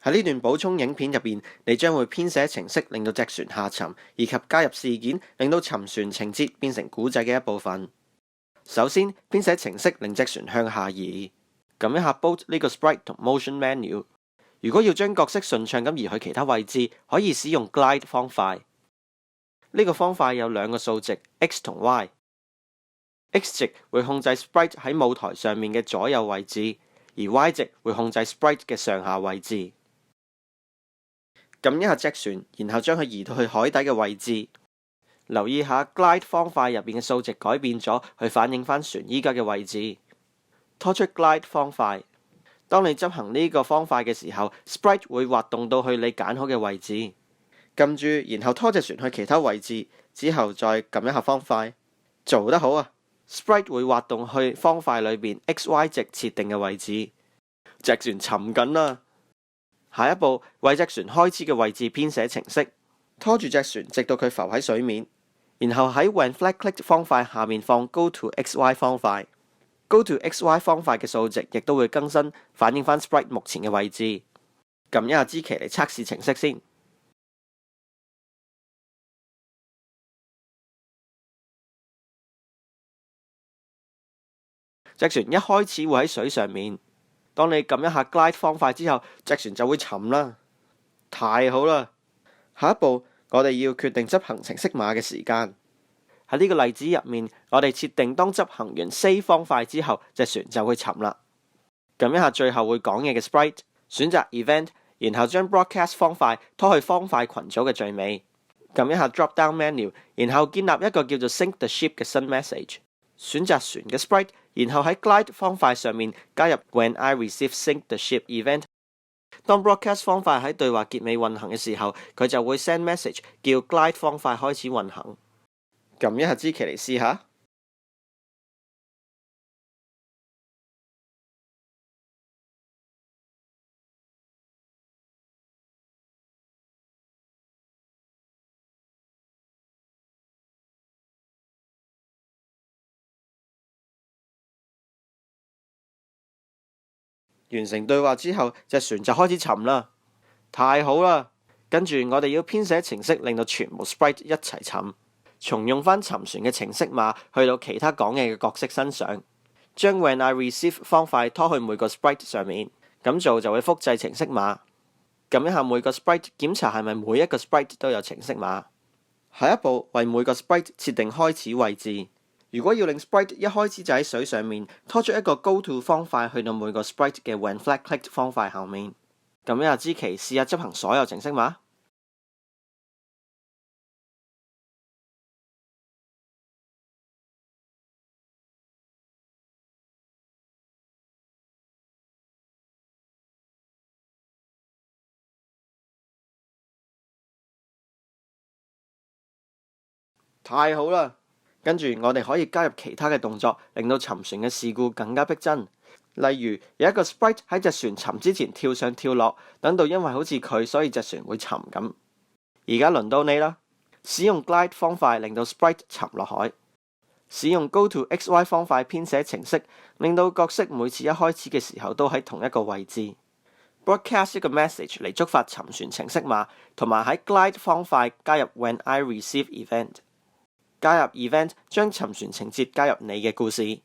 喺呢段補充影片入邊，你將會編寫程式令到隻船下沉，以及加入事件令到沉船情節變成故仔嘅一部分。首先，編寫程式令隻船向下移，撳一下 Boat 呢個 Sprite 同 Motion Menu。如果要將角色順暢咁移去其他位置，可以使用 Glide 方塊。呢個方塊有兩個數值 X 同 Y。X 值會控制 Sprite 喺舞台上面嘅左右位置，而 Y 值會控制 Sprite 嘅上下位置。撳一下隻船，然後將佢移到去海底嘅位置。留意下 Glide 方塊入邊嘅數值改變咗，去反映翻船依家嘅位置。拖出 Glide 方塊。當你執行呢個方塊嘅時候 ，Sprite 會滑動到去你揀好嘅位置。撳住，然後拖隻船去其他位置，之後再撳一下方塊。做得好啊 ！Sprite 會滑動去方塊裏邊 XY 值設定嘅位置。隻船沉緊啦。下一步，為隻船開始嘅位置編寫程式，拖住隻船直到佢浮喺水面，然後喺 When Flag Clicked 方塊下面放 Go to XY 方塊。Go to XY 方塊嘅數值亦都會更新，反映翻 Sprite 目前嘅位置。撳一下支旗嚟測試程式先。隻船一開始會喺水上面。當你撳一下 Glide 方塊之後，隻船就會沉啦。太好啦！下一步，我哋要決定執行程式碼嘅時間。喺呢個例子入面，我哋設定當執行完 Save 方塊之後，隻船就會沉啦。撳一下最後會講嘢嘅 Sprite， 選擇 Event， 然後將 Broadcast 方塊拖去方塊群組嘅最尾。撳一下 Drop Down Menu， 然後建立一個叫做 Sink the Ship 嘅新 message。選擇船嘅 Sprite， 然後喺 Glide 方塊上面加入 When I Receive Sink the Ship Event。當 Broadcast 方塊喺對話結尾運行嘅時候，佢就會 send message 叫 Glide 方塊開始運行。撳一下支旗嚟試下。完成對話之後，隻船就開始沉啦。太好啦！跟住我哋要編寫程式，令到全部 Sprite 一齊沉，重用翻沉船嘅程式碼去到其他講嘢嘅角色身上，將 When I Receive 方塊拖去每個 Sprite 上面，咁做就會複製程式碼。撳一下每個 Sprite 檢查係咪每一個 Sprite 都有程式碼。下一步，為每個 Sprite 設定開始位置。如果要令 Sprite 一開始就喺水上面，拖出一個 Go to 方塊去到每個 Sprite 嘅 When Flag Clicked 方塊後面。撳一下支旗，試下執行所有程式碼。太好啦！跟住我哋可以加入其他嘅動作，令到沉船嘅事故更加逼真。例如有一個 Sprite 喺隻船沉之前跳上跳落，等到因為好似佢，所以隻船會沉咁。而家輪到你啦，使用 Glide 方塊令到 Sprite 沉落海，使用 Go to XY 方塊編寫程式，令到角色每次一開始嘅時候都喺同一個位置。Broadcast 一個 message 嚟觸發沉船程式碼，同埋喺 Glide 方塊加入 When I Receive Event。加入 event 將沉船情節加入你嘅故事。